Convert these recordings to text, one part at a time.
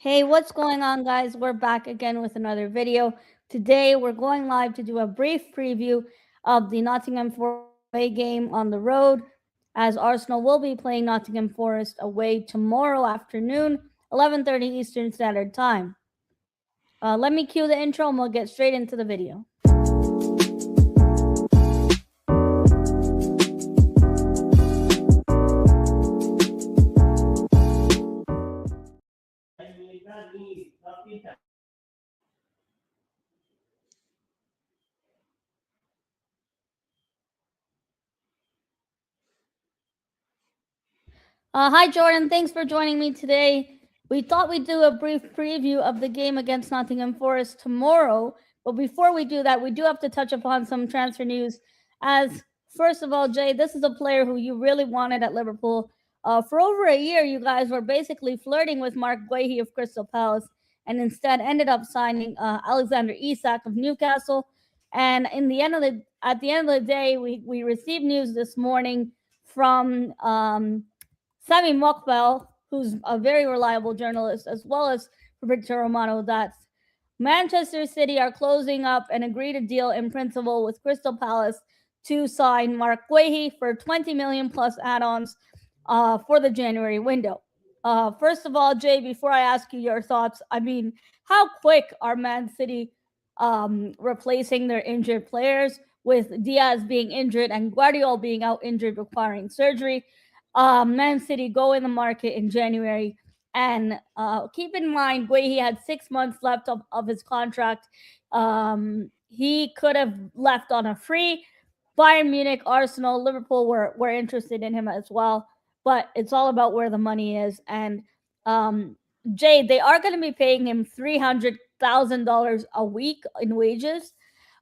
Hey, what's going on, guys? We're back again with another video. Today, we're going live to do a brief preview of the Nottingham Forest away game on the road, as Arsenal will be playing Nottingham Forest away tomorrow afternoon, 11:30 Eastern Standard Time. Let me cue the intro and we'll get straight into the video. Hi, Jordan. Thanks for joining me today. We thought we'd do a brief preview of the game against Nottingham Forest tomorrow. But before we do that, we do have to touch upon some transfer news. As first of all, Jay, this is a player who you really wanted at Liverpool. For over a year, you guys were basically flirting with Mark Guehi of Crystal Palace, and instead ended up signing Alexander Isak of Newcastle. And at the end of the day, we received news this morning from Sami Mokbel, who's a very reliable journalist, as well as Fabrizio Romano, that Manchester City are closing up an agreed a deal in principle with Crystal Palace to sign Mark Guehi for 20 million plus add-ons for the January window. First of all, Jay, before I ask you your thoughts, I mean, how quick are Man City replacing their injured players, with Diaz being injured and Guardiola being out injured, requiring surgery? Man City go in the market in January. And keep in mind, Guehi had 6 months left of his contract. He could have left on a free. Bayern Munich, Arsenal, Liverpool were interested in him as well. But it's all about where the money is. And Jay, they are going to be paying him $300,000 a week in wages.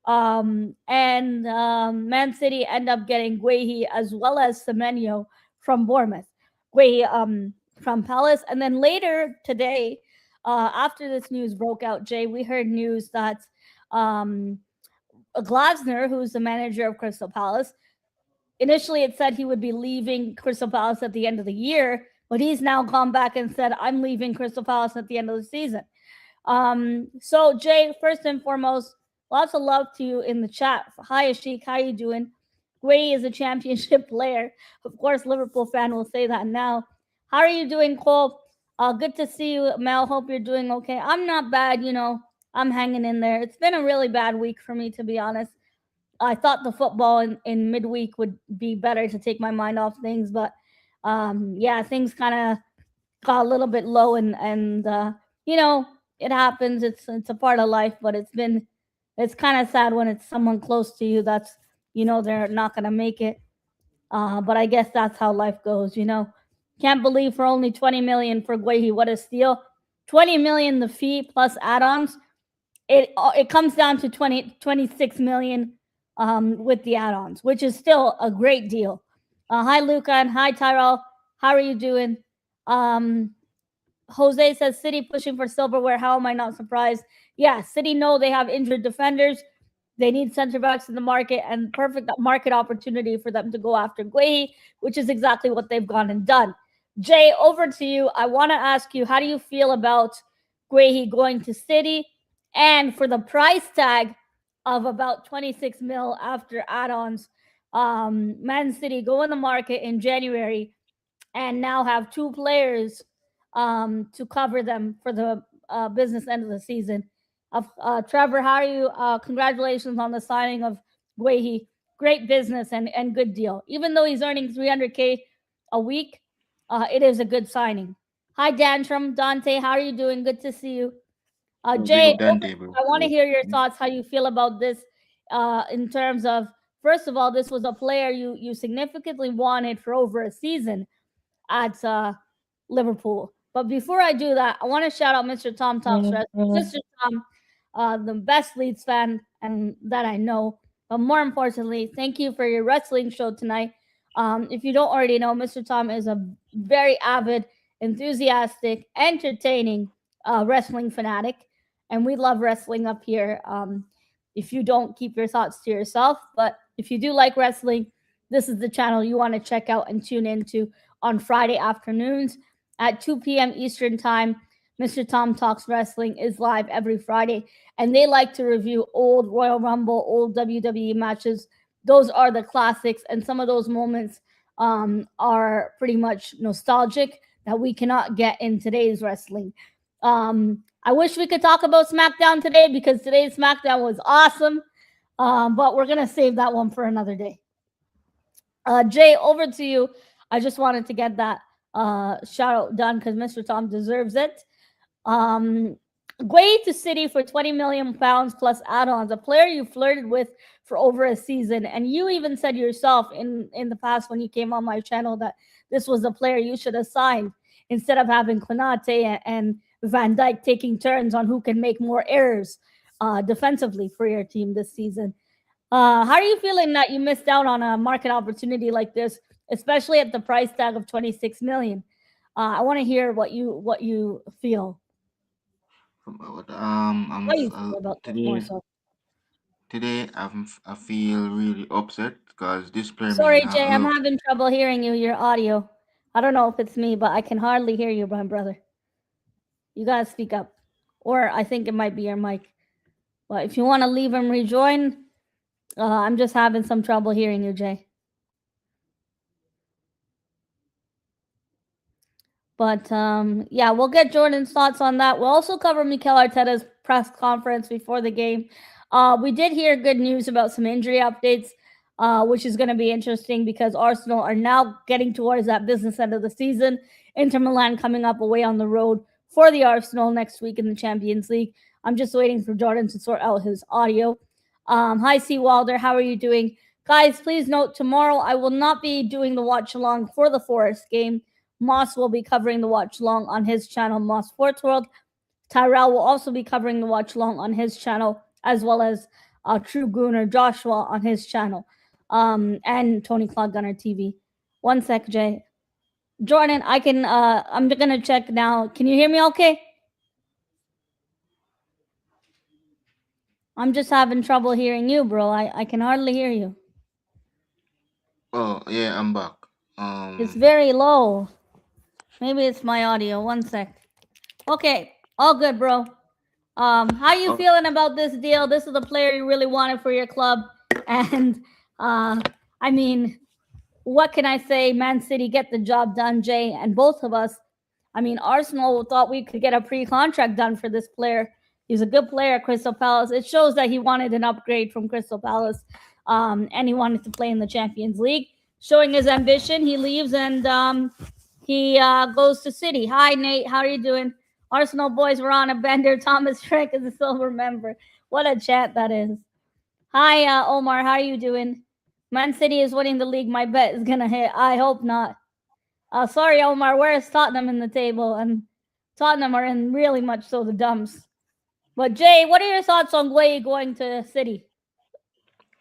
And Man City end up getting Guehi as well as Semenyo from Bournemouth, Guehi from Palace. And then later today, after this news broke out, Jay, we heard news that Glasner, who's the manager of Crystal Palace, initially it said he would be leaving Crystal Palace at the end of the year, but he's now gone back and said, I'm leaving Crystal Palace at the end of the season. So Jay, first and foremost, lots of love to you in the chat. Hi Ashik, how you doing? Guehi is a championship player. Of course, Liverpool fan will say that now. How are you doing, Cole? Good to see you, Mel. Hope you're doing okay. I'm not bad, I'm hanging in there. It's been a really bad week for me, to be honest. I thought the football in midweek would be better to take my mind off things, but yeah, things kind of got a little bit low, and it happens. It's a part of life, but it's kind of sad when it's someone close to you that's they're not gonna make it. But I guess that's how life goes. Can't believe for only 20 million for Guehi, what a steal. 20 million the fee plus add-ons. It comes down to 26 million with the add-ons, which is still a great deal. Hi Luca and hi Tyrell. How are you doing? Jose says City pushing for silverware. How am I not surprised? Yeah, City know they have injured defenders. They need center backs in the market, and perfect market opportunity for them to go after Guehi, which is exactly what they've gone and done. Jay, over to you. I want to ask you, how do you feel about Guehi going to City, and for the price tag of about 26 mil after add-ons? Man City go in the market in January and now have two players to cover them for the business end of the season. Trevor, how are you? Congratulations on the signing of Guehi. Great business and good deal. Even though he's earning 300K a week, it is a good signing. Hi, Dantrum. Dante, how are you doing? Good to see you. Jay, I want to hear your thoughts, how you feel about this in terms of, first of all, this was a player you significantly wanted for over a season at Liverpool. But before I do that, I want to shout out Mr. Tom Talks Wrestling. Mr. Tom, the best Leeds fan and that I know. But more importantly, thank you for your wrestling show tonight. If you don't already know, Mr. Tom is a very avid, enthusiastic, entertaining wrestling fanatic. And we love wrestling up here. If you don't, keep your thoughts to yourself. But if you do like wrestling, this is the channel you want to check out and tune into on Friday afternoons at 2 p.m. Eastern Time. Mr. Tom Talks Wrestling is live every Friday, and they like to review old Royal Rumble, old WWE matches. Those are the classics, and some of those moments are pretty much nostalgic that we cannot get in today's wrestling. I wish we could talk about SmackDown today because today's SmackDown was awesome, but we're gonna save that one for another day. Jay, over to you. I just wanted to get that shout out done because Mr. Tom deserves it. Um, Guay to City for 20 million pounds plus add-ons, a player you flirted with for over a season, and you even said yourself in the past when you came on my channel that this was a player you should have signed instead of having Konate and Van Dyke taking turns on who can make more errors defensively for your team this season. How are you feeling that you missed out on a market opportunity like this, especially at the price tag of 26 million? I want to hear what you feel. What you feel about this more Today so. I feel really upset because this player mean Sorry, Jay, I'm look. having trouble hearing you. Your audio. I don't know if it's me, but I can hardly hear you, my brother. You gotta speak up, or I think it might be your mic. But if you want to leave and rejoin, I'm just having some trouble hearing you, Jay. But yeah, we'll get Jordan's thoughts on that. We'll also cover Mikel Arteta's press conference before the game. We did hear good news about some injury updates, which is going to be interesting because Arsenal are now getting towards that business end of the season. Inter Milan coming up away on the road for the Arsenal next week in the Champions League. I'm just waiting for Jordan to sort out his audio. Hi, C. Wilder. How are you doing? Guys, please note tomorrow I will not be doing the watch along for the Forest game. Moss will be covering the watch long on his channel, Moss Sports World. Tyrell will also be covering the watch long on his channel, as well as True Gooner Joshua on his channel, and Tony Cloud Gunner TV. One sec, Jay. Jordan, I can. I'm gonna check now. Can you hear me? Okay. I'm just having trouble hearing you, bro. I can hardly hear you. Oh yeah, I'm back. It's very low. Maybe it's my audio. One sec. Okay, all good, bro. How you Oh, feeling about this deal? This is the player you really wanted for your club, and uh, I mean, what can I say? Man City get the job done, Jay, and both of us. I mean, Arsenal thought we could get a pre-contract done for this player. He's a good player at Crystal Palace. It shows that he wanted an upgrade from Crystal Palace, and he wanted to play in the Champions League. Showing his ambition, he leaves and he goes to City. Hi, Nate. How are you doing? Arsenal boys were on a bender. Thomas Frank is a silver member. What a chat that is. Hi, Omar. How are you doing? Man City is winning the league. My bet is gonna hit. I hope not. Sorry, Omar. Where is Tottenham in the table? And Tottenham are in really much so the dumps. But Jay, what are your thoughts on Gueye going to City?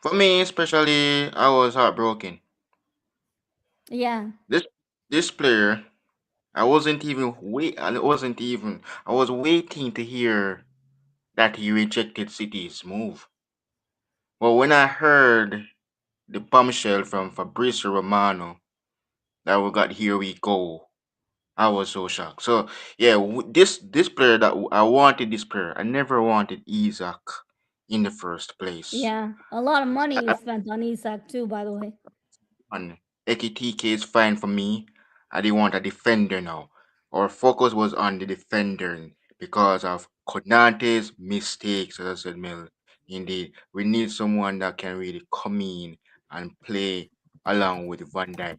for me especially, I was heartbroken. Yeah, This this player, I wasn't even wait. I wasn't even. I was waiting to hear that he rejected City's move. But when I heard the bombshell from Fabrizio Romano that we got here we go, I was so shocked. So yeah, this player that I wanted this player. I never wanted Isaac in the first place. yeah. A lot of money you I, spent on Isak too, by the way. and AKTK is fine for me. I didn't want a defender now. Our focus was on the defender because of Konate's mistakes, as I said, Mel. Indeed, we need someone that can really come in and play along with Van Dijk.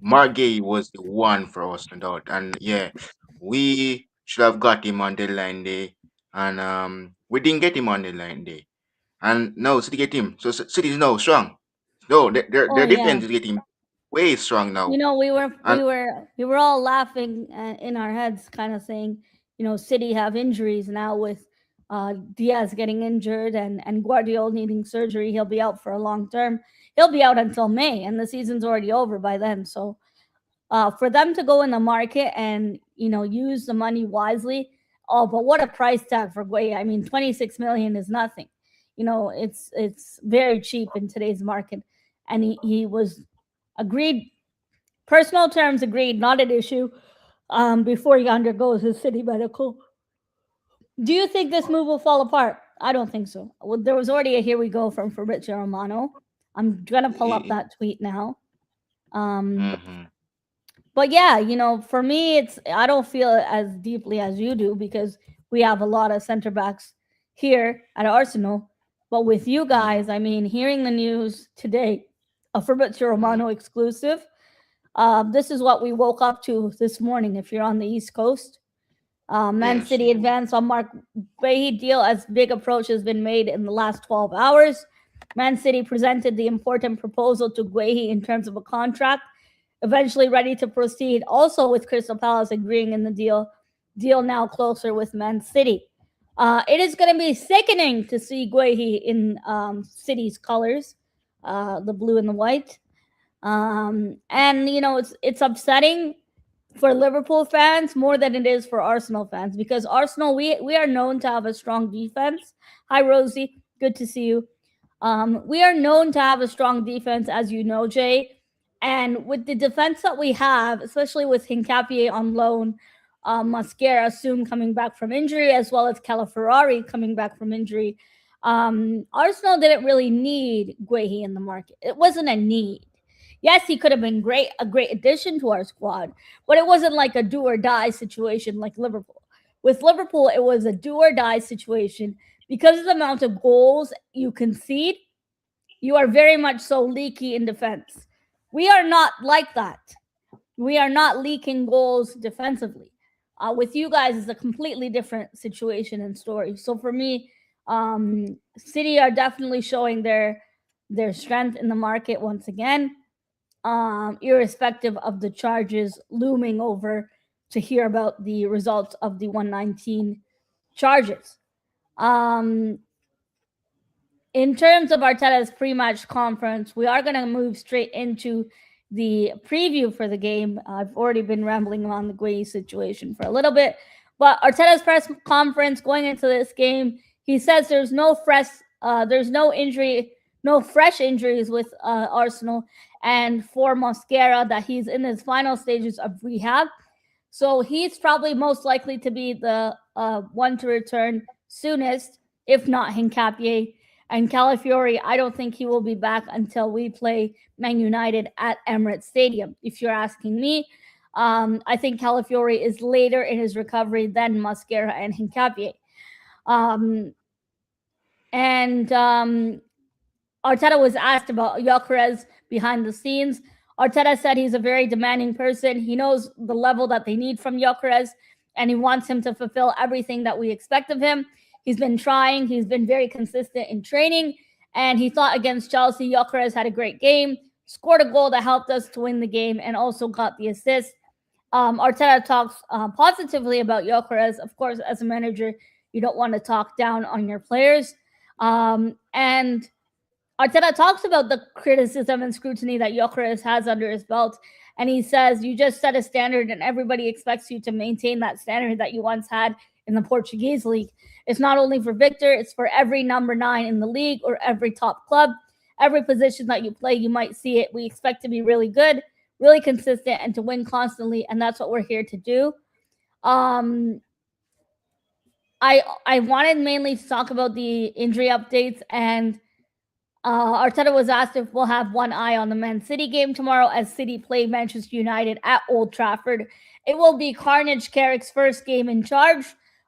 Margay was the one for us, no doubt. And yeah, we should have got him on deadline day. And we didn't get him on deadline day. And no, City get him. So City is now strong. No, Oh their yeah. defense is getting way strong You now. know, we were And we were we were all laughing in our heads, kind of saying, City have injuries now with Diaz getting injured and Guardiola needing surgery. He'll be out for a long term. He'll be out until May, and the season's already over by then. So for them to go in the market and use the money wisely. Oh, but what a price tag for Gueye! I mean, 26 million is nothing. It's very cheap in today's market, and he was agreed. Personal terms agreed, not an issue. before he undergoes his city medical. Do you think this move will fall apart? I don't think so. Well, there was already a here we go from Fabrizio Romano. I'm gonna pull up that tweet now. Um, Mm-hmm. but yeah, for me, I don't feel it as deeply as you do because we have a lot of center backs here at Arsenal. But with you Mm-hmm. guys, I mean, hearing the news today, a Fabrizio Mm-hmm. Romano exclusive. This is what we woke up to this morning. If you're on the East Coast, Man Yes. City advance on Mark Guehi deal as big approach has been made in the last 12 hours. Man City presented the important proposal to Guehi in terms of a contract, eventually ready to proceed. Also, with Crystal Palace agreeing in the deal now closer with Man City. It is going to be sickening to see Guehi in City's colors, the blue and the white. And it's upsetting for Liverpool fans more than it is for Arsenal fans because Arsenal we are known to have a strong defense. Hi Rosie, good to see you. We are known to have a strong defense, as you know, Jay. And with the defense that we have, especially with Hincapié on loan, Mascara soon coming back from injury, as well as Calaferrari coming back from injury, Arsenal didn't really need Guehi in the market. It wasn't a need. Yes, he could have been a great addition to our squad, but it wasn't like a do or die situation like Liverpool. With Liverpool, it was a do or die situation because of the amount of goals you concede. You are very much so leaky in defense. We are not like that. We are not leaking goals defensively. With you guys, it's a completely different situation and story. So for me, City are definitely showing their strength in the market once again, irrespective of the charges looming over to hear about the results of the 119 charges. Um, in terms of Arteta's pre-match conference, we are going to move straight into the preview for the game. I've already been rambling on the Gueye situation for a little bit, but Arteta's press conference going into this game, he says there's no injury, no fresh injuries with Arsenal, and for Mosquera that he's in his final stages of rehab. So he's probably most likely to be the one to return soonest, if not Hincapié. And Calafiori, I don't think he will be back until we play Man United at Emirates Stadium. If you're asking me, I think Calafiori is later in his recovery than Mosquera and Hincapié. Um, and Arteta was asked about Gyökeres behind the scenes. Arteta said he's a very demanding person. He knows the level that they need from Gyökeres, and he wants him to fulfill everything that we expect of him. He's been trying. He's been very consistent in training, and he thought against Chelsea, Gyökeres had a great game, scored a goal that helped us to win the game, and also got the assist. Arteta talks positively about Gyökeres. Of course, as a manager, you don't want to talk down on your players. And Arteta talks about the criticism and scrutiny that Gyökeres has under his belt, and he says, "You just set a standard, and everybody expects you to maintain that standard that you once had in the Portuguese league. It's not only for Victor; it's for every number 9 in the league or every top club. Every position that you play, you might see it. We expect to be really good, really consistent, and to win constantly, and that's what we're here to do." Um, I wanted mainly to talk about the injury updates, and Arteta was asked if we'll have one eye on the Man City game tomorrow as City play Manchester United at Old Trafford. It will be Carnage Carrick's first game in charge.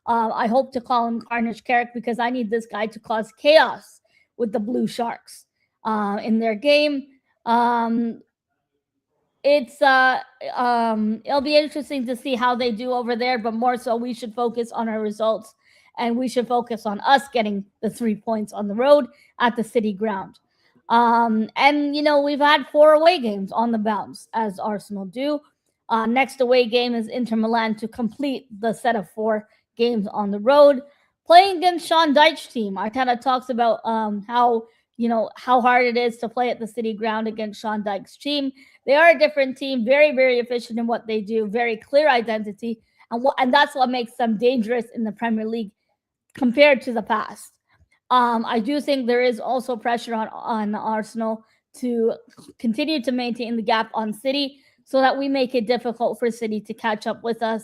I hope to call him Carnage Carrick because I need this guy to cause chaos with the Blue Sharks in their game. Um, it'll be interesting to see how they do over there, but more so we should focus on our results and we should focus on us getting the 3 points on the road at the City ground. And we've had 4 away games on the bounce, as Arsenal do. Next away game is Inter Milan to complete the set of 4 games on the road. Playing against Sean Dyche's team, Arteta talks about how hard it is to play at the City ground against Sean Dyche's team. They are a different team, very, very efficient in what they do, very clear identity, and that's what makes them dangerous in the Premier League compared to the past. I do think there is also pressure on Arsenal to continue to maintain the gap on City. so that we make it difficult for City to catch up with us.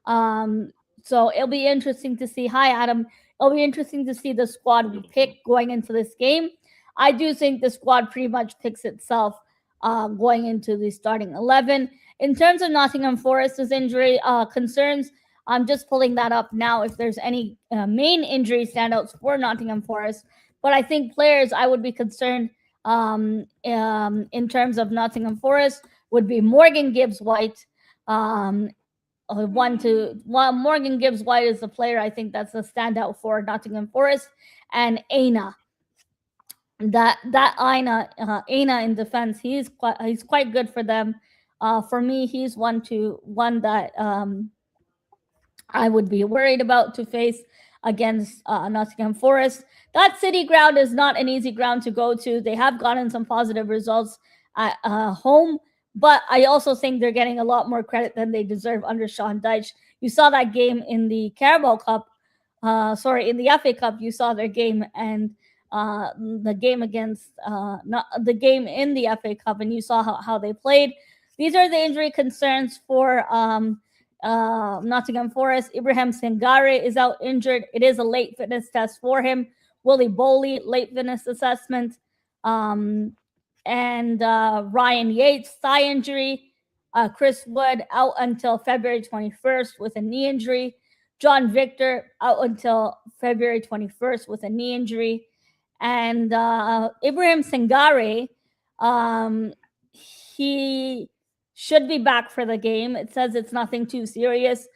Um, so it'll be interesting to see. Hi, Adam. It'll be interesting to see the squad we pick going into this game. I do think the squad pretty much picks itself going into the starting 11. In terms of Nottingham Forest's injury concerns, I'm just pulling that up now if there's any main injury standouts for Nottingham Forest. But I think players I would be concerned in terms of Nottingham Forest would be Morgan Gibbs White. Morgan Gibbs White is the player I think that's a standout for Nottingham Forest, and Aina. That Aina in defense, he's quite good for them. For me, he's one that I would be worried about to face against Nottingham Forest. That City ground is not an easy ground to go to. They have gotten some positive results at home, but I also think they're getting a lot more credit than they deserve under Sean Dyche. You saw that game in the Carabao Cup, in the FA Cup. You saw their game and the game against not the game in the FA Cup, and you saw how they played. These are the injury concerns for Nottingham Forest. Ibrahim Sangare is out injured. It is a late fitness test for him. Willie Boley, late fitness assessment. And Ryan Yates, thigh injury. Chris Wood out until February 21st with a knee injury. John Victor out until February 21st with a knee injury. And Ibrahim Sangare, he should be back for the game. It says it's nothing too serious.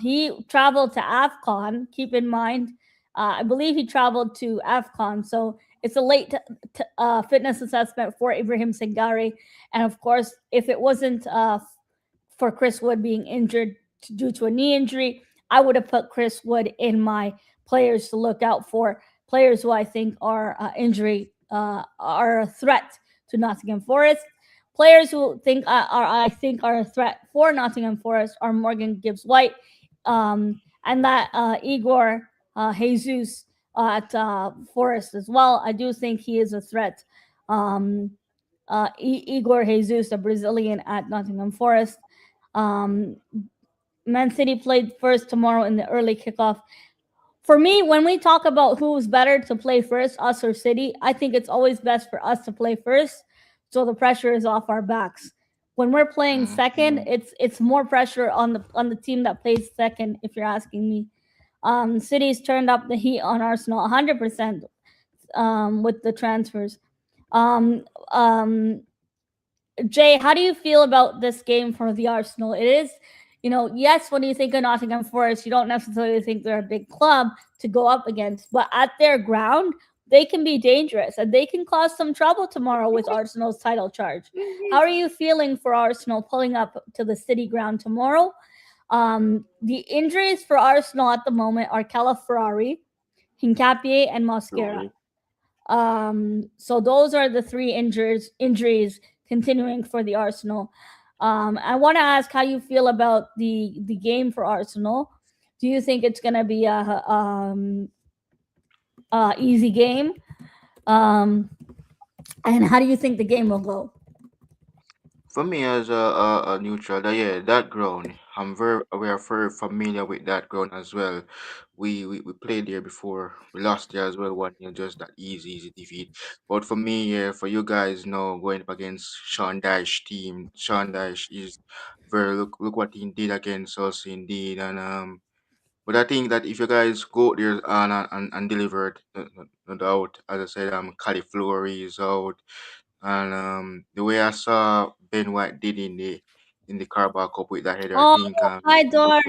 He traveled to AFCON. Keep in mind, I believe he traveled to AFCON. So it's a late fitness assessment for Ibrahim Sangare. And of course, if it wasn't for Chris Wood being injured due to a knee injury, I would have put Chris Wood in my players to look out for. Players who I think are are a threat to Nottingham Forest. Players who are a threat for Nottingham Forest are Morgan Gibbs White, and that Igor Jesus at Forest as well. I do think he is a threat. Igor Jesus, a Brazilian at Nottingham Forest. Man City played first tomorrow in the early kickoff. For me, when we talk about who's better to play first, us or City, I think it's always best for us to play first, so the pressure is off our backs. When we're playing second, it's more pressure on the team that plays second. If you're asking me, City's turned up the heat on Arsenal 100% with the transfers. Um, um, Jay, how do you feel about this game for the Arsenal? It is, yes, when you think of Nottingham Forest, you don't necessarily think they're a big club to go up against, but at their ground, they can be dangerous and they can cause some trouble tomorrow with Arsenal's title charge. How are you feeling for Arsenal pulling up to the City ground tomorrow? The injuries for Arsenal at the moment are Calafiori, Hincapié, and Mosquera. So those are the three injuries continuing for the Arsenal. I want to ask how you feel about the game for Arsenal. Do you think it's going to be a easy game? And how do you think the game will go? For me, as a neutral, that ground, we are very familiar with that ground as well. We played there before. We lost there as well. One, just that easy defeat. But for me, yeah, for you guys, going up against Sean Dyche team. Sean Dyche is very look what he did against us indeed, and But I think that if you guys go there and deliver it, no doubt, as I said, cauliflower is out, and the way I saw Ben White did in the Carabao Cup with that header, I Oh, think hi Dor.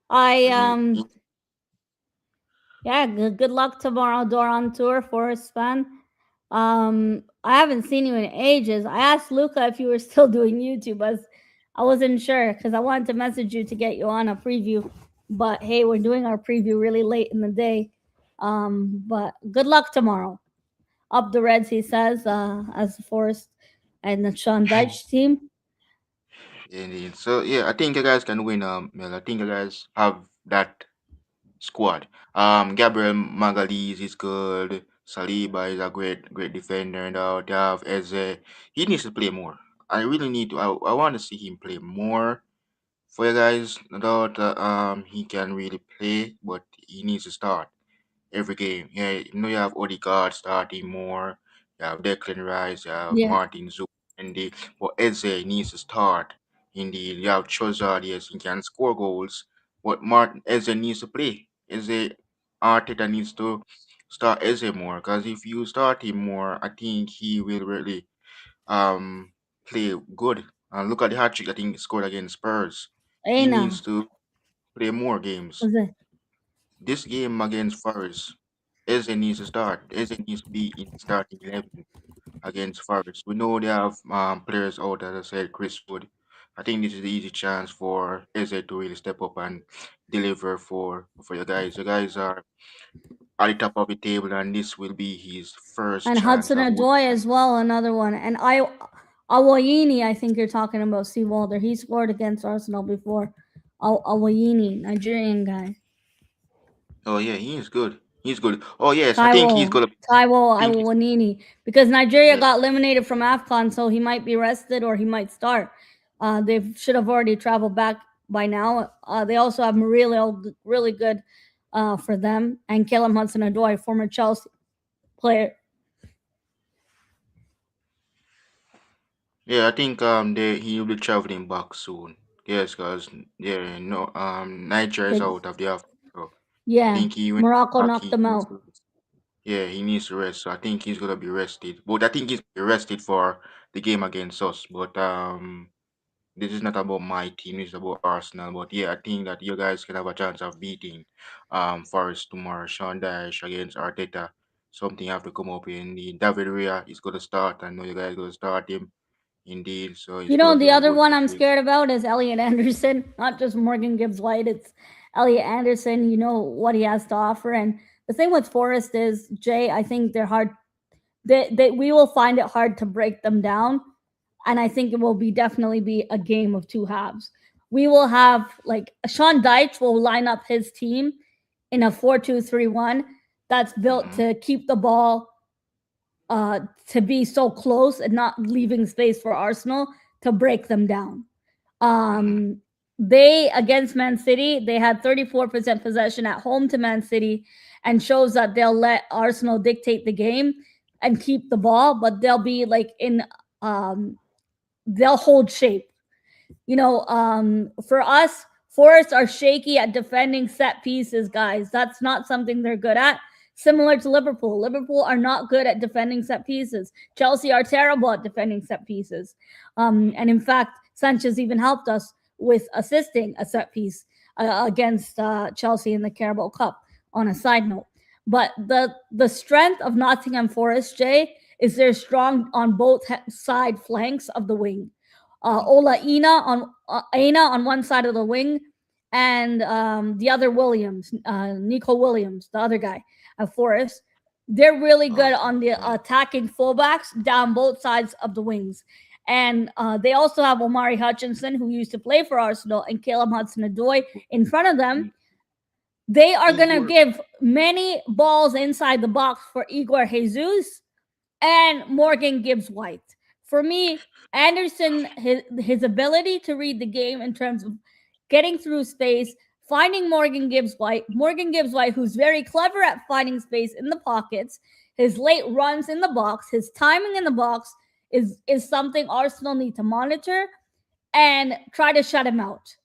I he Yeah, good luck tomorrow, Dor, on tour, Forest fan. I haven't seen you in ages. I asked Luca if you were still doing YouTube, as I wasn't sure because I wanted to message you to get you on a preview. But hey, we're doing our preview really late in the day. But good luck tomorrow. Up the Reds, he says, as the Forest and the Sean Dyche team. indeed. So yeah, I think you guys can win. Mel. I think you guys have that squad. Gabriel Magalhaes is good. Saliba is a great defender, and they have Eze. He needs to play more. I really need to. I want to see him play more for you guys. No doubt he can really play, but he needs to start every game. Yeah, you know you have Odegaard starting more. You have Declan Rice. You have Yeah, Martin Zu, and but Eze needs to start. Indeed, you have Chozard. Yes, he can score goals, but Martin Eze needs to play. Eze Arteta needs to start Eze more because if you start him more, I think he will really um play good. And look at the hat trick I think he scored against Spurs. He Aina. needs to play more games. Was it? This game against Forest, Eze needs to start. Eze needs to be in the starting 11 against Forest. We know they have players out, as I said, Chris Wood. I think this is the easy chance for Eze to really step up and deliver for you guys. You guys are at the top of the table, and this will be his first And chance Hudson of winning. Odoi as well, another one. And Awayini, I think you're talking about Seawalder. He scored against Arsenal before. Awayini, Nigerian guy. Oh yeah, he is good. He's good. Oh yes, I think he's Taiwo, gonna. Taiwo I think Awanini. Because Nigeria yes. got eliminated from AFCON, so he might be rested or he might start. They should have already traveled back by now. They also have Murillo, really good for them. And Caleb Hudson-Odoi, former Chelsea player. Yeah, I think he will be traveling back soon. Yes, cause yeah, no Niger is They, out of the Africa. So I yeah, think he went Morocco back. knocked He them needs out. to rest. Yeah, he needs to rest. So I think he's gonna be rested. But I think he's gonna be rested for the game against us. But this is not about my team. It's about Arsenal. But yeah, I think that you guys can have a chance of beating Forest tomorrow. Sean Dyche against Arteta. Something have to come up in the David Raya is gonna start. I know you guys gonna start him. Indeed, so it's You gonna know, be the a other good one I'm situation. scared about is Elliot Anderson, not just Morgan Gibbs White. It's Elliot Anderson. You know what he has to offer. And the thing with Forest is, Jay, I think they're hard. We will find it hard to break them down. And I think it will be definitely be a game of two halves. We will have like Sean Dyche will line up his team in a 4-2-3-1 that's built Mm-hmm. to keep the ball to be so close and not leaving space for Arsenal to break them down. Mm-hmm. Um, they against Man City, they had 34% possession at home to Man City, and shows that they'll let Arsenal dictate the game and keep the ball, but they'll be like in they'll hold shape. For us, Forest are shaky at defending set pieces, guys. That's not something they're good at. Similar to Liverpool. Liverpool are not good at defending set pieces. Chelsea are terrible at defending set pieces. And in fact, Sanchez even helped us with assisting a set piece against Chelsea in the Carabao Cup, on a side note. But the strength of Nottingham Forest, Jay, is they're strong on both side flanks of the wing. Aina on one side of the wing, and the other Williams, Nico Williams, the other guy at Forest. They're really good Okay. on the Yeah. attacking fullbacks down both sides of the wings. And they also have Omari Hutchinson, who used to play for Arsenal, and Caleb Hudson-Odoi in front of them. Mm, They are going to Igor. give many balls inside the box for Igor Jesus and Morgan Gibbs White. For me, Anderson, his ability to read the game in terms of getting through space, finding Morgan Gibbs White, who's very clever at finding space in the pockets, his late runs in the box, his timing in the box is something Arsenal need to monitor and try to shut him out.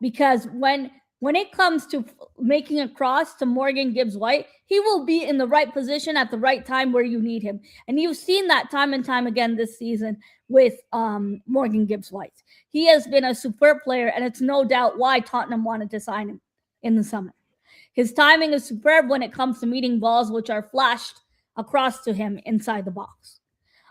Because when it comes to making a cross to Morgan Gibbs White, he will be in the right position at the right time where you need him. And you've seen that time and time again this season with Morgan Gibbs White. He has been a superb player, and it's no doubt why Tottenham wanted to sign him in the summer. His timing is superb when it comes to meeting balls, which are flashed across to him inside the box.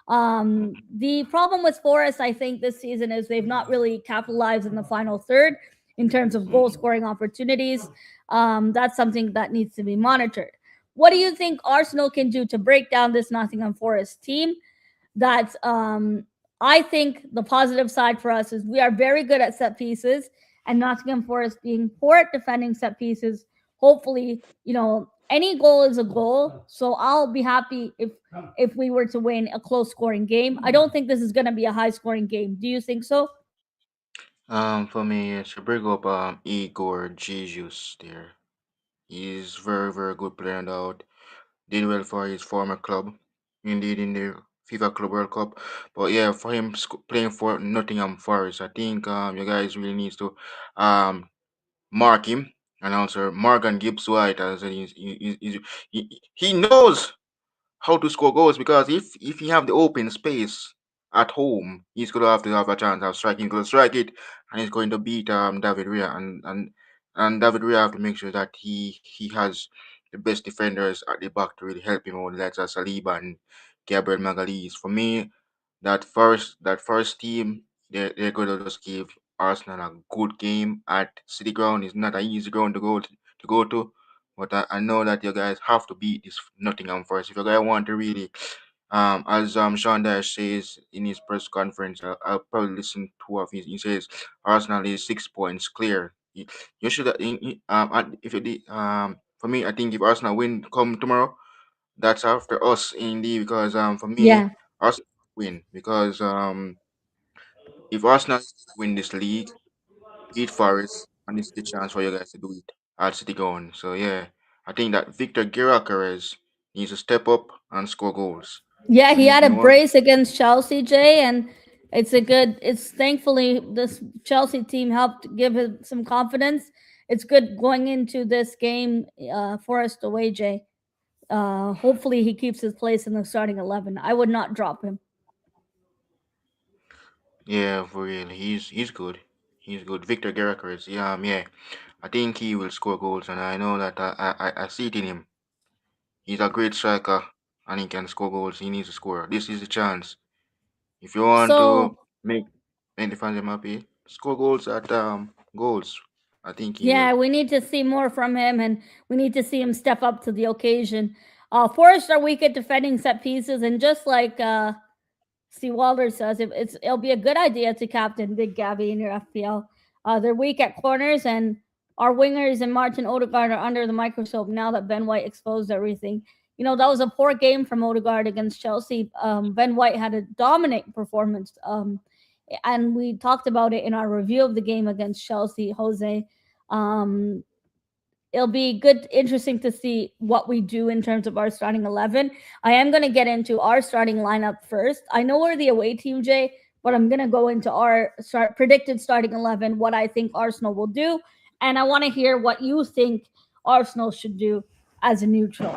The problem with Forest, I think, this season is they've not really capitalized in the final third in terms of goal Mm-hmm. scoring opportunities. That's something that needs to be monitored. What do you think Arsenal can do to break down this Nottingham Forest team? That I think the positive side for us is we are very good at set pieces, and Nottingham Forest being poor at defending set pieces. Hopefully, any goal is a goal. So I'll be happy if we were to win a close scoring game. I don't think this is going to be a high scoring game. Do you think so? For me, I should bring up Igor Jesus there. He's very good player out. Did well for his former club, indeed in the FIFA Club World Cup. But yeah, for him playing for Nottingham Forest, I think you guys really needs to um mark him. And also Morgan Gibbs White, as he knows how to score goals because if he have the open space at home, he's gonna have to have a chance of striking. He's gonna strike it, and he's going to beat David Raya, and David Raya have to make sure that he has the best defenders at the back to really help him out, like Saliba and Gabriel Magalhaes. For me, that first team, they're gonna just give Arsenal a good game at City Ground. It's not an easy ground to go to. But I know that you guys have to beat this Nottingham first. If you guys want to really, as Sean Dash says in his press conference, I'll probably listen to what he says. Arsenal is 6 points clear. You should, if you did, for me, I think if Arsenal win come tomorrow, that's after us indeed because for me, Yeah. Arsenal win because if Arsenal win this league, beat Forest, and it's the chance for you guys to do it at City Ground. So yeah, I think that Victor Gyökeres needs to step up and score goals. Yeah, he And had if a you want, brace against Chelsea, Jay, and it's thankfully this Chelsea team helped give him some confidence. It's good going into this game, Forest away, Jay. Hopefully he keeps his place in the starting 11. I would not drop him. yeah, for real, he's good. He's good. Victor Gyökeres, yeah. I think he will score goals, and I know that I see it in him. He's a great striker, and he can score goals. He needs to score. This is the chance. If you want to So make the fans happy, score goals at goals. I think he will. yeah, we need to see more from him, and we need to see him step up to the occasion. Forest are weak at defending set pieces, and just like Steve Walder says, it'll be a good idea to captain Big Gabby in your FPL. They're weak at corners, and our wingers and Martin Odegaard are under the microscope now that Ben White exposed everything. You know, that was a poor game from Odegaard against Chelsea. Ben White had a dominant performance. And we talked about it in our review of the game against Chelsea, Jose. Um, it'll be good, interesting to see what we do in terms of our starting 11. I am going to get into our starting lineup first. I know we're the away team, Jay, but I'm going to go into our predicted starting 11, what I think Arsenal will do, and I want to hear what you think Arsenal should do as a neutral.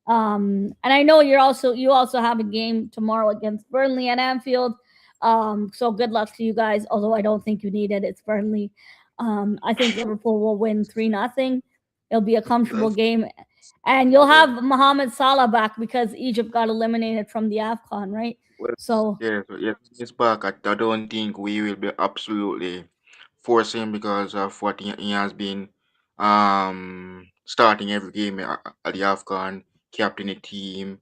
And I know you also have a game tomorrow against Burnley at Anfield. So good luck to you guys. Although I don't think you need it. It's Burnley. I think Liverpool will win 3-0. It'll be a comfortable That's game. And you'll well, have Mohamed Salah back because Egypt got eliminated from the AFCON, right? well, So, yes, he's back. I don't think we will be absolutely forcing because of what he has been starting every game at the AFCON, captain the team,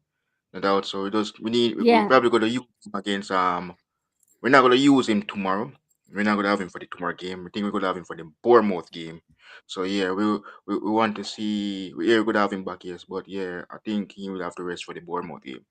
no doubt. So we're yeah. probably gonna use him against we're not gonna use him tomorrow. We're not gonna have him for the tomorrow game. I think we're gonna have him for the Bournemouth game. So yeah, we want to see. Yeah, we're gonna have him back, yes. But yeah, I think he will have to rest for the Bournemouth game.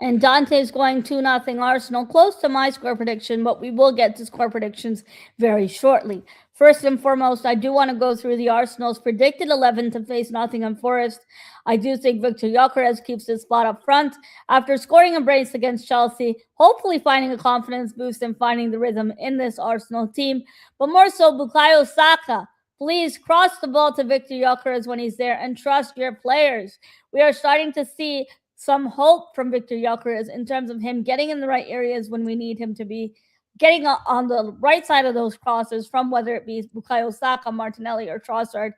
And Dante's going 2-0 Arsenal, close to my score prediction, but we will get to score predictions very shortly. First and foremost, I do want to go through the Arsenal's predicted 11 to face Nottingham Forest. I do think Victor Gyökeres keeps his spot up front after scoring a brace against Chelsea, hopefully finding a confidence boost and finding the rhythm in this Arsenal team. But more so, Bukayo Saka. Please cross the ball to Victor Gyökeres when he's there and trust your players. We are starting to see some hope from Victor Gyökeres in terms of him getting in the right areas when we need him to be, getting on the right side of those crosses from whether it be Bukayo Saka, Martinelli, or Trossard.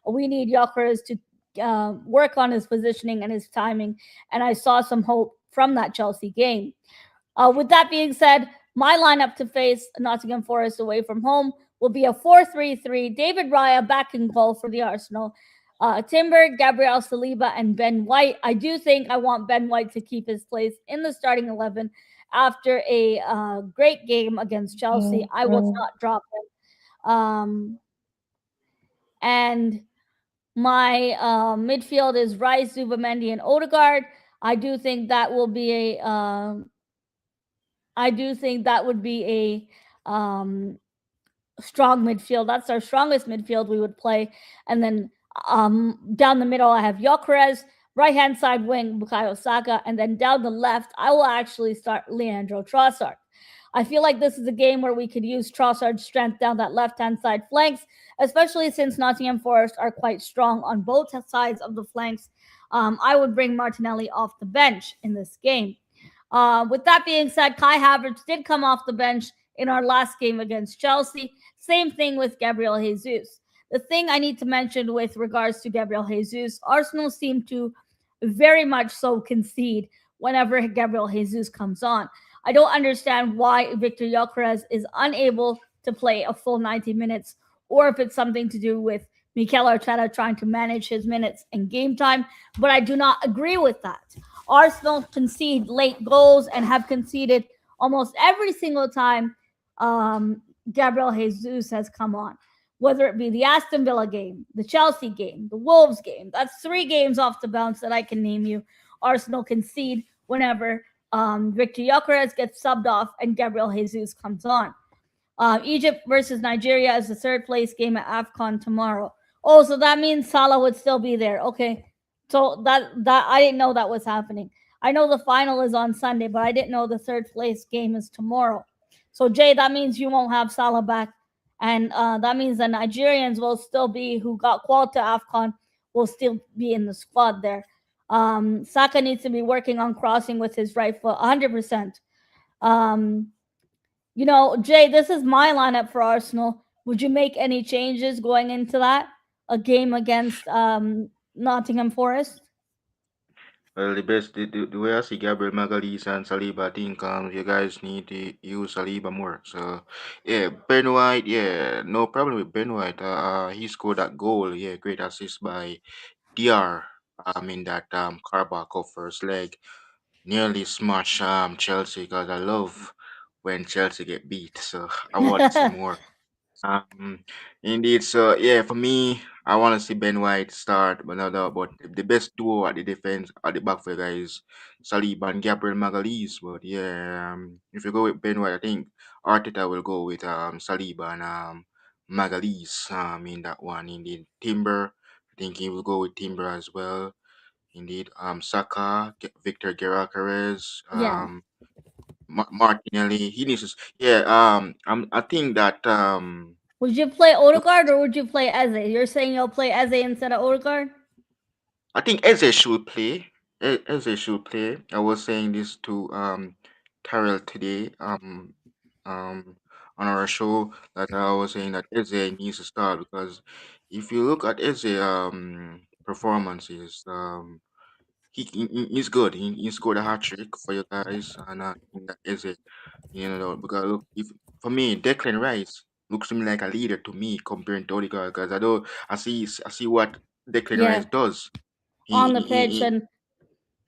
We need Gyökeres to work on his positioning and his timing, and I saw some hope from that Chelsea game. With that being said, my lineup to face Nottingham Forest away from home will be a 4-3-3. David Raya back in goal for the Arsenal. Timber, Gabriel Saliba, and Ben White. I do think I want Ben White to keep his place in the starting 11 after a great game against Chelsea. I will not drop him. And My midfield is Rice, Zubamendi, and Odegaard. I do think that will be a. I do think that would be a strong midfield. That's our strongest midfield we would play. And then down the middle, I have Gyökeres. Right hand side wing, Bukayo Saka. And then down the left, I will actually start Leandro Trossard. I feel like this is a game where we could use Trossard's strength down that left hand side flanks, especially since Nottingham Forest are quite strong on both sides of the flanks. I would bring Martinelli off the bench in this game. With that being said, Kai Havertz did come off the bench in our last game against Chelsea. Same thing with Gabriel Jesus. The thing I need to mention with regards to Gabriel Jesus, Arsenal seem to very much so concede whenever Gabriel Jesus comes on. I don't understand why Victor Gyökeres is unable to play a full 90 minutes, or if it's something to do with Mikel Arteta trying to manage his minutes and game time, but I do not agree with that. Arsenal concede late goals and have conceded almost every single time Gabriel Jesus has come on, whether it be the Aston Villa game, the Chelsea game, the Wolves game. That's three games off the bounce that I can name you. Arsenal concede whenever Victor Gyökeres gets subbed off and Gabriel Jesus comes on. Egypt versus Nigeria is the third place game at AFCON tomorrow. Oh, so that means Salah would still be there. Okay. So that I didn't know that was happening. I know the final is on Sunday, but I didn't know the third place game is tomorrow. So Jay, that means you won't have Salah back, and that means the Nigerians will still be who got called to AFCON will still be in the squad there. Saka needs to be working on crossing with his right foot, 100%. Um, Jay, this is my lineup for Arsenal. Would you make any changes going into that a game against Nottingham Forest? Well, the way I see Gabriel Magalhaes and Saliba, I think you guys need to use Saliba more. So yeah, Ben White, yeah, no problem with Ben White. He scored that goal. Yeah, great assist by DR. In that Carabao first leg, nearly smash Chelsea because I love when Chelsea get beat. So I want to see more. Um, Indeed. So yeah, for me, I want to see Ben White start, but no doubt. But the best duo at the defense at the back for you guys, Saliba and Gabriel Magalhaes. But yeah, if you go with Ben White, I think Arteta will go with Saliba and Magalhaes in that one. Indeed, Timber. I think he will go with Timber as well. Indeed, Saka, Victor Gyökeres, Yeah. Martinelli. He needs to. Yeah. I think that Would you play Odegaard or would you play Eze? You're saying you'll play Eze instead of Odegaard? I think Eze should play. Eze should play. I was saying this to Tyrell today um on our show that I was saying that Eze needs to start because if you look at Eze performances he's good. He scored a hat trick for you guys and I think that Eze because look if for me Declan Rice looks to me like a leader to me compared to Odegaard because I see what Declan Yeah, Rice does. on the pitch He and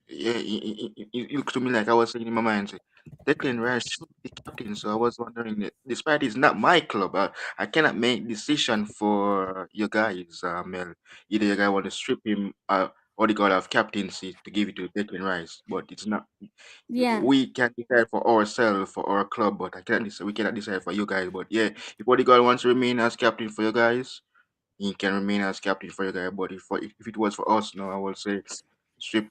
yeah, it looks to me like I was saying in my mind, say, Declan Rice should be captain. So I was wondering, despite it's not my club, I cannot make decision for you guys. Mel, either you guys want to strip him, or the god of captaincy to give it to Declan Rice, but it's not. yeah. We can decide for ourselves, for our club, but I cannot decide. We cannot decide for you guys. But yeah, if Odegaard wants to remain as captain for you guys, he can remain as captain for you guys. But if it was for us, no, I will say strip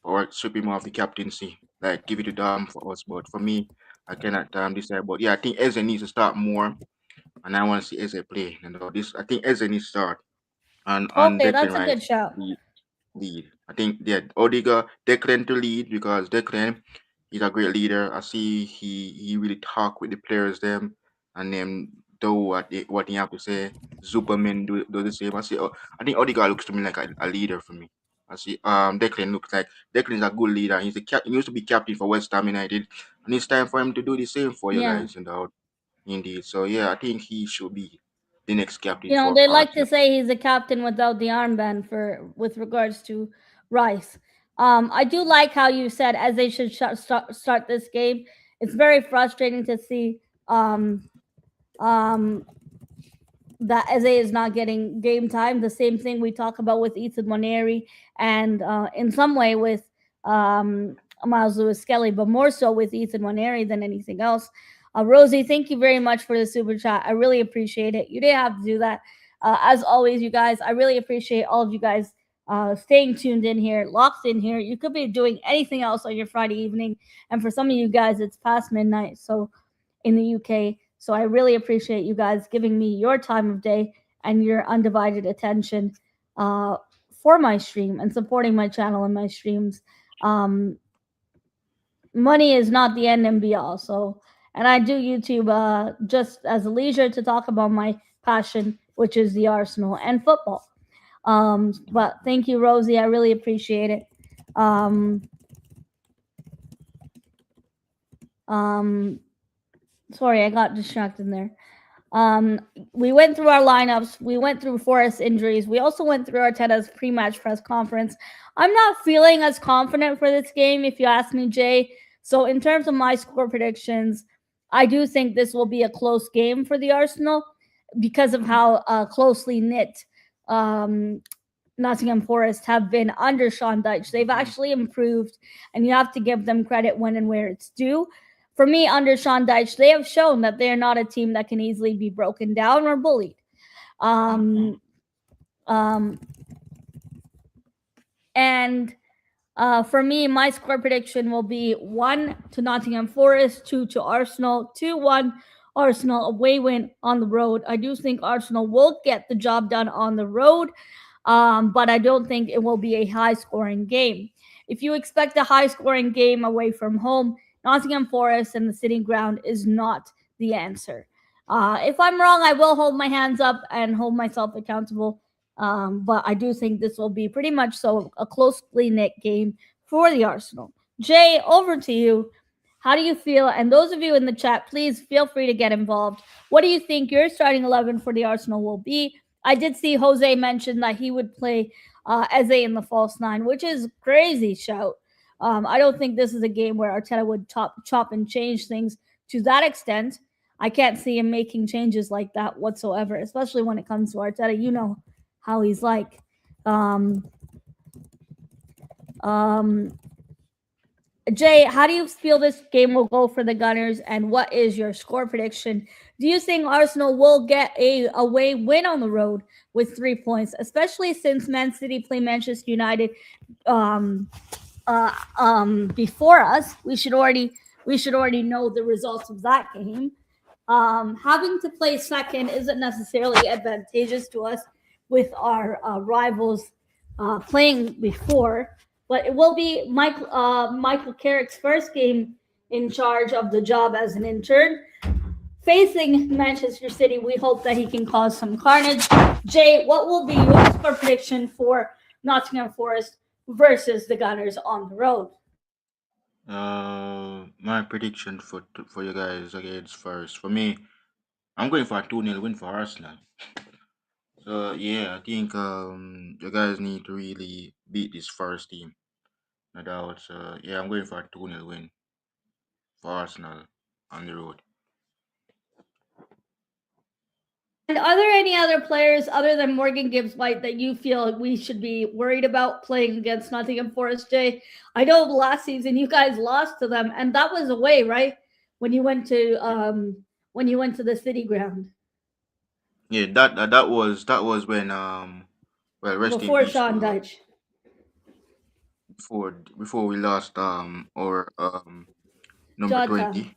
him off the captaincy, like give it to Dom for us. But for me, I cannot decide. But yeah, I think Eze needs to start more, and I want to see Eze play. This I think Eze needs to start, and Okay, Declan that's a Rice good shout. lead. I think yeah, Odiga Declan to lead because Declan he's a great leader. I see he really talk with the players them and then do what he have to say. Zuperman do the same. I think Odiga looks to me like a leader for me. I see Declan looks like Declan is a good leader. He used to be captain for West Ham United and it's time for him to do the same for you Yeah. guys indeed. So yeah, I think he should be the next captain for They like to Arsenal. say he's a captain without the armband for with regards to Rice. I do like how you said as they should start this game. It's very frustrating to see um, that Eze is not getting game time. The same thing we talk about with Ethan Moneri and in some way with Miles Lewis Skelly, but more so with Ethan Moneri than anything else. Rosie, thank you very much for the super chat. I really appreciate it. You didn't have to do that. As always, you guys, I really appreciate all of you guys staying tuned in here, locked in here. You could be doing anything else on your Friday evening, and for some of you guys, it's past midnight. So in the UK. So I really appreciate you guys giving me your time of day and your undivided attention uh, for my stream and supporting my channel and my streams. Um, Money is not the end and be all. So, and I do YouTube just as a leisure to talk about my passion, which is the Arsenal and football. But thank you, Rosie. I really appreciate it. Um, um, Sorry, I got distracted there. We went through our lineups. We went through Forrest's injuries. We also went through Arteta's pre-match press conference. I'm not feeling as confident for this game, if you ask me, Jay. So in terms of my score predictions, I do think this will be a close game for the Arsenal because of how closely knit um, Nottingham Forest have been under Sean Dyche. They've actually improved, and you have to give them credit when and where it's due. For me, under Sean Dyche, they have shown that they're not a team that can easily be broken down or bullied. Um, um, and For me, my score prediction will be 1 to Nottingham Forest, 2 to Arsenal, 2-1 Arsenal away win on the road. I do think Arsenal will get the job done on the road, but I don't think it will be a high scoring game. If you expect a high scoring game away from home, Nottingham Forest and the City Ground is not the answer. If I'm wrong, I will hold my hands up and hold myself accountable. But I do think this will be pretty much so a closely knit game for the Arsenal. Jay, over to you. How do you feel? And those of you in the chat, please feel free to get involved. What do you think your starting 11 for the Arsenal will be? I did see Jose mention that he would play Eze in the false nine, which is crazy shout. I don't think this is a game where Arteta would chop and change things to that extent. I can't see him making changes like that whatsoever, especially when it comes to Arteta. You know how he's like. Um, um, Jay, how do you feel this game will go for the Gunners, and what is your score prediction? Do you think Arsenal will get a away win on the road with 3 points, especially since Man City play Manchester United um, before us? We should already know the results of that game. Having to play second isn't necessarily advantageous to us with our rivals playing before, but it will be Michael Carrick's first game in charge of the job as an intern. Facing Manchester City, we hope that he can cause some carnage. Jay, what will be your score prediction for Nottingham Forest versus the Gunners on the road? My prediction for you guys against first. For me, I'm going for a 2-0 win for Arsenal. So yeah, I think you guys need to really beat this first team. No doubt. So yeah, I'm going for a 2-0 win for Arsenal on the road. And are there any other players other than Morgan Gibbs White that you feel we should be worried about playing against Nottingham Forest, Jay? I know last season you guys lost to them, and that was away, right? When you went to the City Ground Yeah, that was when well, rest in before peace Sean to Dyche, before we lost our number Jota. 20.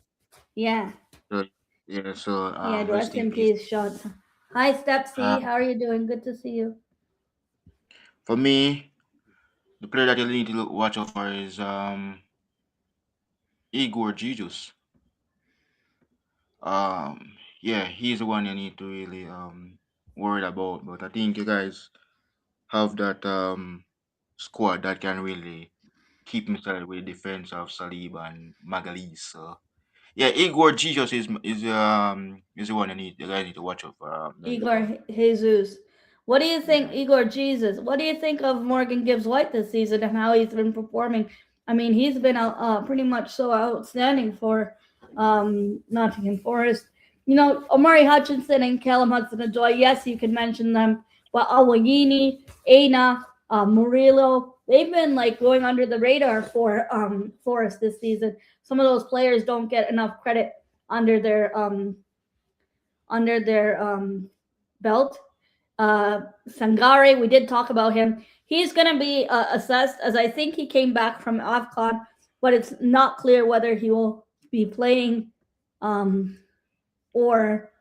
Yeah, So, yeah, so yeah. rest Rest in in peace. peace, Jota. Hi, Stepsy. How are you doing? Good to see you. For me, the player that you need to watch out for is Igor Jesus. Yeah, he's the one you need to really worry about. But I think you guys have that squad that can really keep himself with the defense of Saliba and Magalhaes. So yeah, Igor Jesus is the one you guys need to watch out for during the game. Igor Jesus. What do you think, Yeah. Igor Jesus? What do you think of Morgan Gibbs White this season and how he's been performing? I mean, he's been pretty much so outstanding for Nottingham Forest. Omari Hutchinson and Callum Hudson-Odoi, yes, you can mention them, but Awayini, Aina, Murillo, they've been like going under the radar for Forest this season. Some of those players don't get enough credit under their under their belt. Sangare, we did talk about him. He's going to be assessed, as I think he came back from AFCON, but it's not clear whether he will be playing or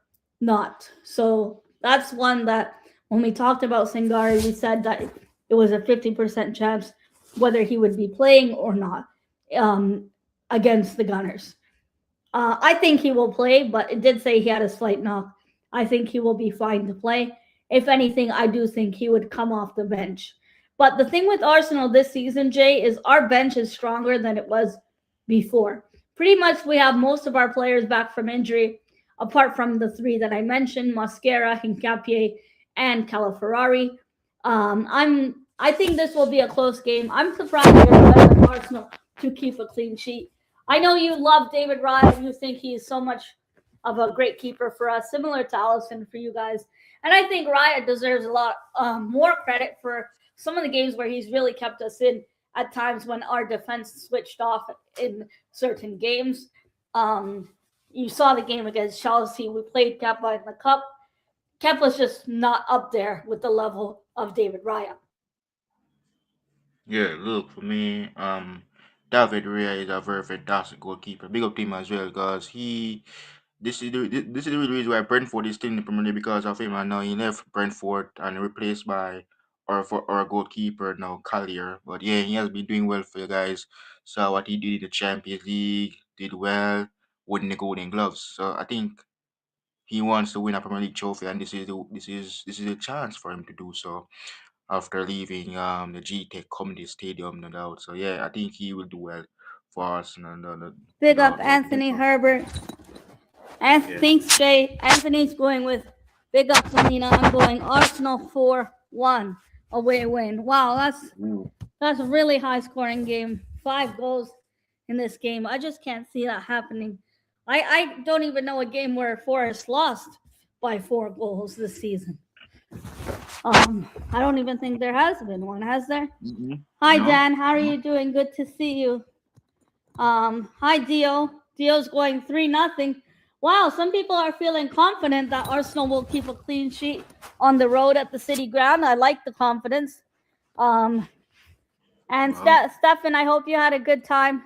not. So that's one that when we talked about Sangare, we said that it was a 50% chance whether he would be playing or not against the Gunners. I think he will play, but it did say he had a slight knock. I think he will be fine to play. If anything, I do think he would come off the bench. But the thing with Arsenal this season, Jay, is our bench is stronger than it was before. Pretty much we have most of our players back from injury, apart from the three that I mentioned, Mosquera, Hincapié, and Calaferrari. I think this will be a close game. I'm surprised with Arsenal to keep a clean sheet. I know you love David Raya and you think he's so much of a great keeper for us, similar to Allison for you guys. And I think Raya deserves a lot more credit for some of the games where he's really kept us in at times when our defense switched off in certain games. You saw the game against Chelsea. We played Kepa in the Cup. Kepa's just not up there with the level of David Raya. Yeah, look for me. David Raya is a very fantastic goalkeeper. Big up to him as well because he. This is the real reason why Brentford is still in the Premier League because of him. And now he left Brentford and replaced by our goalkeeper now Collier. But yeah, he has been doing well for you guys. So what he did in the Champions League did well, winning the Golden Gloves. So I think he wants to win a Premier League trophy, and this is a chance for him to do so after leaving the G Tech Comedy Stadium, no doubt. So yeah, I think he will do well for us. Big up Anthony Herbert. And Yeah. thanks, Jay. Anthony's going with big up Selena. I'm going Arsenal 4-1 away win. Wow, that's a really high scoring game. 5 goals in this game. I just can't see that happening. I don't even know a game where Forest lost by 4 goals this season. I don't even think there has been one, has there? Hi, No. Dan. How are you doing? Good to see you. Hi, Dio. Dio's going 3-0. Wow, some people are feeling confident that Arsenal will keep a clean sheet on the road at the City Ground. I like the confidence. And Well, Stefan, I hope you had a good time.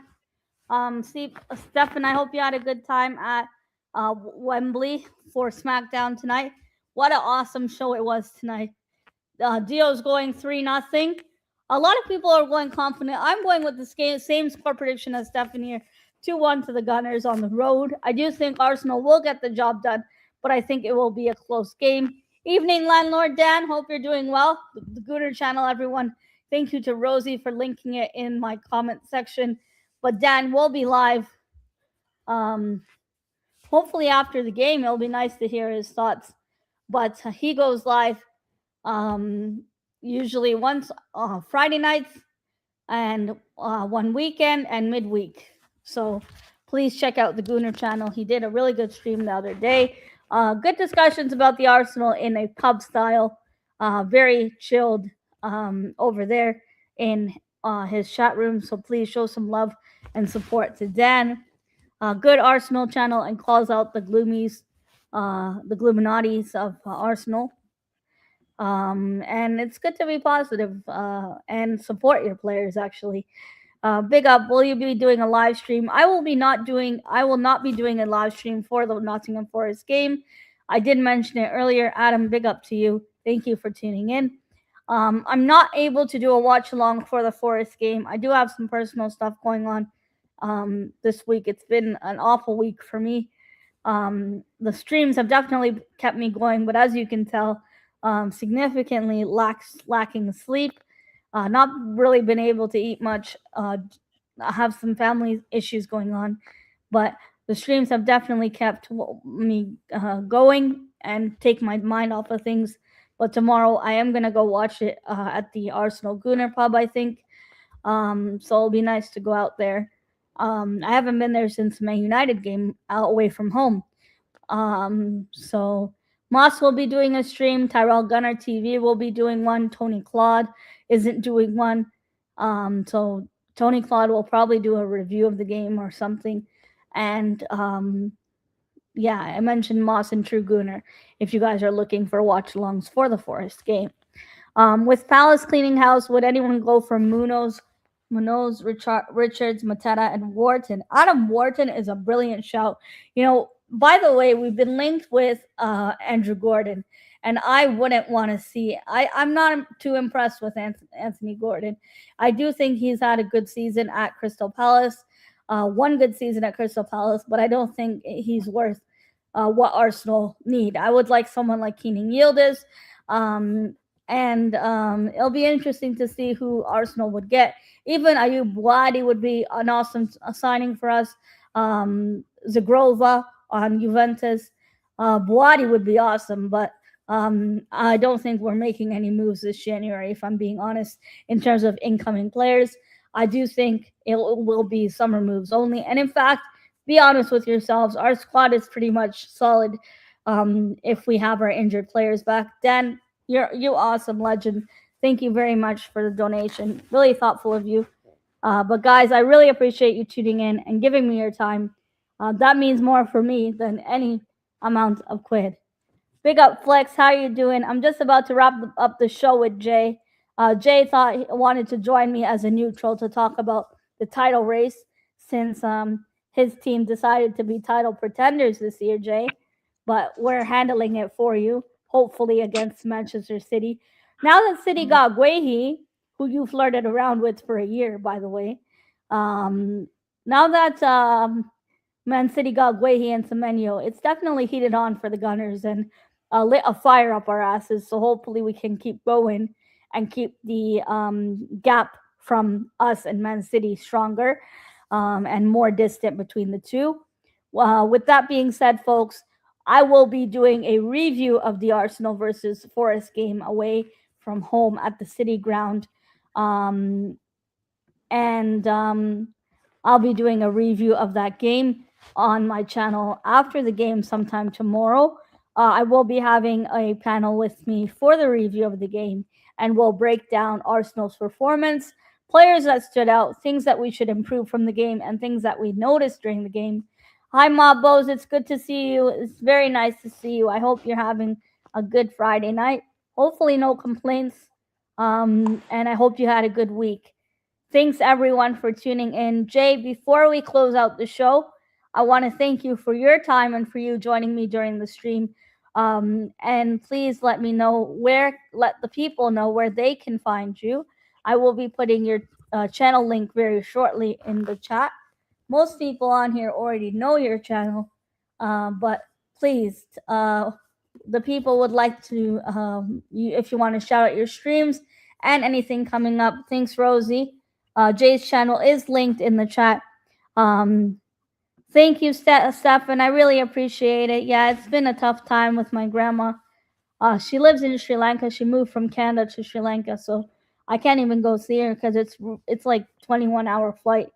Stefan, I hope you had a good time at Wembley for SmackDown tonight. What an awesome show it was tonight. Dio's going 3-0. A lot of people are going confident. I'm going with the same score prediction as Stefan here. 2-1 to the Gunners on the road. I do think Arsenal will get the job done, but I think it will be a close game. Evening, Landlord Dan. Hope you're doing well. The Gooner channel, everyone. Thank you to Rosie for linking it in my comment section. But Dan will be live. Hopefully after the game, it'll be nice to hear his thoughts. But he goes live usually once Friday nights and one weekend and midweek. So please check out the Gooner channel. He did a really good stream the other day. Good discussions about the Arsenal in a pub style. Very chilled over there in his chat room. So please show some love and support to Dan. Good Arsenal channel and calls out the gloomies, the Gloominatis of Arsenal. And it's good to be positive and support your players. Actually, big up. Will you be doing a live stream? I will not be doing a live stream for the Nottingham Forest game. I did mention it earlier. Adam, big up to you. Thank you for tuning in. I'm not able to do a watch along for the Forest game. I do have some personal stuff going on this week. It's been an awful week for me. The streams have definitely kept me going, but as you can tell, significantly lacking sleep. Not really been able to eat much. I have some family issues going on, but the streams have definitely kept me going and take my mind off of things. But tomorrow I am gonna go watch it at the Arsenal Gooner pub, I think. So it'll be nice to go out there. I haven't been there since my United game out away from home. So Moss will be doing a stream. Tyrell Gunner TV will be doing one. Tony Claude isn't doing one. So Tony Claude will probably do a review of the game or something. And yeah, I mentioned Moss and True Gunner if you guys are looking for watch alongs for the Forest game. With Palace cleaning house, would anyone go for Munoz, Richards, Mateta, and Wharton? Adam Wharton is a brilliant shout. You know, by the way, we've been linked with Andrew Gordon, and I wouldn't want to see. I'm not too impressed with Anthony Gordon. I do think he's had a good season at Crystal Palace, one good season at Crystal Palace, but I don't think he's worth what Arsenal need. I would like someone like Keenan Yildiz. And it'll be interesting to see who Arsenal would get. Even Ayub Wadi would be an awesome signing for us. Zagrova on Juventus. Buadi would be awesome, but I don't think we're making any moves this January, if I'm being honest, in terms of incoming players. I do think it will be summer moves only. And in fact, be honest with yourselves, our squad is pretty much solid if we have our injured players back. Dan, you awesome legend. Thank you very much for the donation. Really thoughtful of you. But guys, I really appreciate you tuning in and giving me your time. That means more for me than any amount of quid. Big up, Flex. How you doing? I'm just about to wrap up the show with Jay. Jay thought he wanted to join me as a neutral to talk about the title race since his team decided to be title pretenders this year, Jay. But we're handling it for you, hopefully against Manchester City. Now that City got Guehi, who you flirted around with for a year, by the way, um, now that Man City got Guehi and Semenyo, it's definitely heated on for the Gunners and lit a fire up our asses. So hopefully we can keep going and keep the gap from us and Man City stronger and more distant between the two. With that being said, folks, I will be doing a review of the Arsenal versus Forest game away from home at the City Ground. And I'll be doing a review of that game on my channel after the game sometime tomorrow. I will be having a panel with me for the review of the game, and we'll break down Arsenal's performance, players that stood out, things that we should improve from the game, and things that we noticed during the game. Hi, Mobos. It's good to see you. It's very nice to see you. I hope you're having a good Friday night. Hopefully, no complaints. And I hope you had a good week. Thanks everyone for tuning in. Jay, before we close out the show, I want to thank you for your time and for you joining me during the stream. And please let me know let the people know where they can find you. I will be putting your channel link very shortly in the chat. Most people on here already know your channel, but please, the people would like to, if you want to shout out your streams and anything coming up. Thanks, Rosie. Jay's channel is linked in the chat. Thank you, Stefan. I really appreciate it. Yeah, it's been a tough time with my grandma. She lives in Sri Lanka. She moved from Canada to Sri Lanka, so I can't even go see her because it's like 21-hour flight,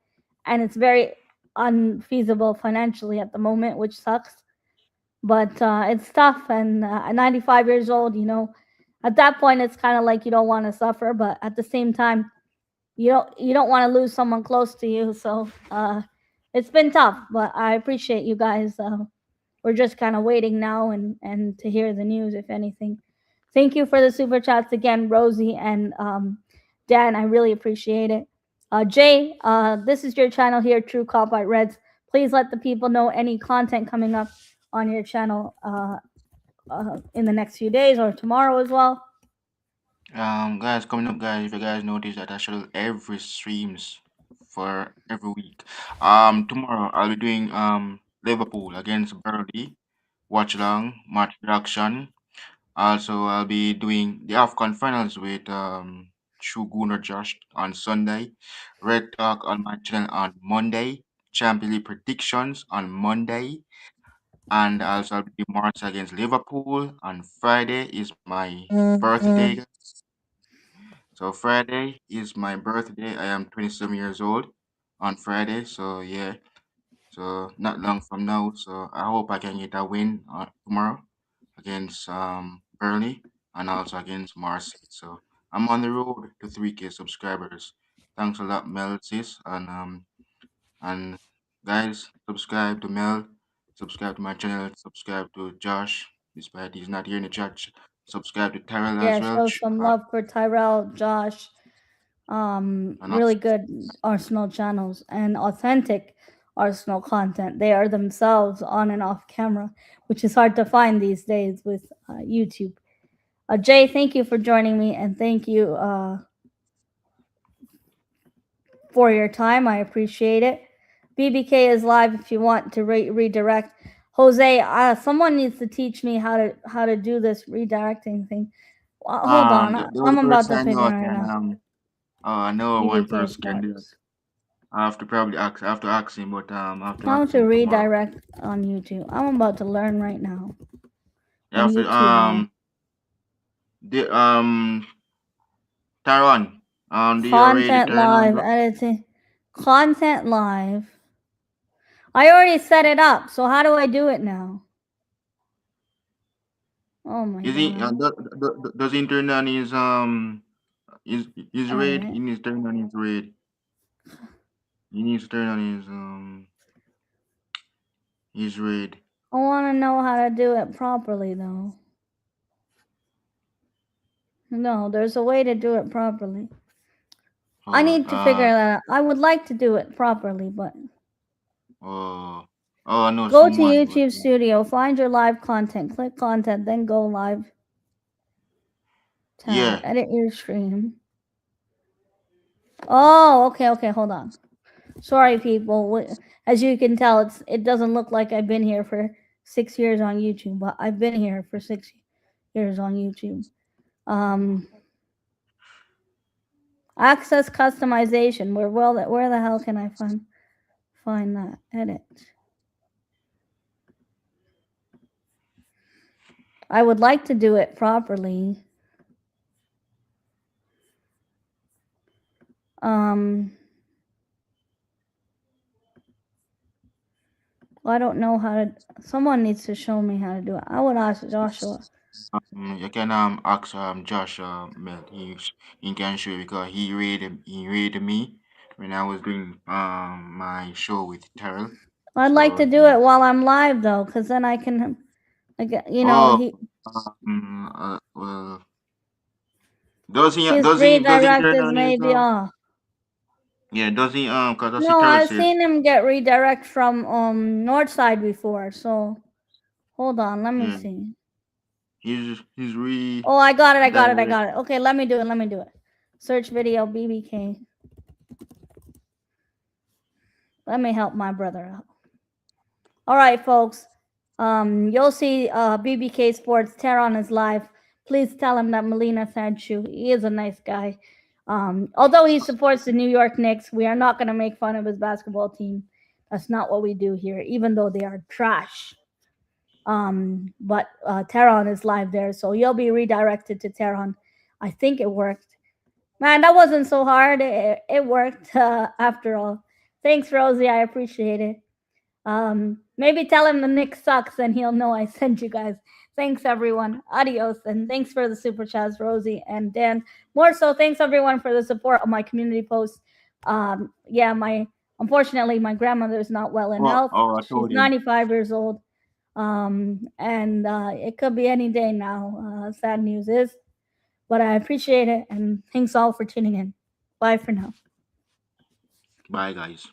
and it's very unfeasible financially at the moment, which sucks. But it's tough, and at 95 years old, at that point, it's kind of like you don't want to suffer, but at the same time, you don't want to lose someone close to you. So it's been tough, but I appreciate you guys. We're just kind of waiting now and to hear the news, if anything. Thank you for the super chats again, Rosie and Dan. I really appreciate it. Jay, this is your channel here, True Copyright Reds. Please let the people know any content coming up on your channel in the next few days or tomorrow as well. Guys, coming up, guys. If you guys notice that I schedule every streams for every week. Tomorrow I'll be doing Liverpool against Burnley. Watch along, match reaction. Also, I'll be doing the AFCON finals with True Gunner Josh on Sunday. Red Talk on my channel on Monday. Champions League predictions on Monday. And also I'll be doing Mars against Liverpool. On Friday is my birthday. So Friday is my birthday. I am 27 years old on Friday. So yeah. So not long from now. So I hope I can get a win tomorrow against Burnley and also against Marseille. So I'm on the road to 3K subscribers. Thanks a lot, Mel sis, and guys, subscribe to Mel, subscribe to my channel, subscribe to Josh, despite he's not here in the chat. Subscribe to Terrell as Yeah, well. show some love for Tyrell, Josh. And Really also, good Arsenal channels and authentic Arsenal content. They are themselves on and off camera, which is hard to find these days with YouTube. Jay, thank you for joining me, and thank you for your time. I appreciate it. BBK is live if you want to redirect. Jose, someone needs to teach me how to do this redirecting thing. Hold on, the I'm only about person to I know figure it can out. I know one BBK person can do it. Sports. I have to probably ask. I have to ask him, but I have to How ask to him tomorrow. redirect on YouTube. I'm about to learn right now You on have to YouTube Live. the Taiwan. Do you already Content turn on Live editing. Content Live. I already set it up, so how do I do it now? Oh my is he god. does he turn on his raid? He Edit. needs to turn on his raid. He needs to turn on his raid. I want to know how to do it properly, though. No, there's a way to do it properly. I Oh need to figure that out. I would like to do it properly, but oh I know go to someone, but YouTube Studio, find your live content, click content, then go live tab, yeah. edit your stream. Oh, okay, hold on. Sorry, people. As you can tell, it doesn't look like I've been here for 6 years on YouTube, but I've been here for 6 years on YouTube. Um, access customization. Where the hell can I find that? Edit. I would like to do it properly. I don't know how to. Someone needs to show me how to do it. I would ask Joshua. You can ask Josh Mel. He can show you because he rated me when I was doing my show with Terrell. I'd like So to do it while I'm live though, because then I can, like, oh he well his does he redirect turn is on his maybe off. yeah, does he because I see No, Terrell I've says seen him get redirect from Northside before. So hold on, let me yeah, see. he's re Oh, I got it. direct. Okay, let me do it. Search video BBK. Let me help my brother out. All right, folks. You'll see BBK Sports. Teron is live. Please tell him that Melina sent you. He is a nice guy. Although he supports the New York Knicks, we are not going to make fun of his basketball team. That's not what we do here, even though they are trash. But Teron is live there, so you'll be redirected to Teron. I think it worked. Man, that wasn't so hard. It worked after all. Thanks, Rosie. I appreciate it. Maybe tell him the Knicks sucks and he'll know I sent you guys. Thanks, everyone. Adios. And thanks for the super chats, Rosie and Dan. More so, thanks, everyone, for the support of my community posts. Yeah, unfortunately, my grandmother is not well in health. I She's told you. 95 years old. And it could be any day now. Sad news is. But I appreciate it. And thanks all for tuning in. Bye for now. Bye guys.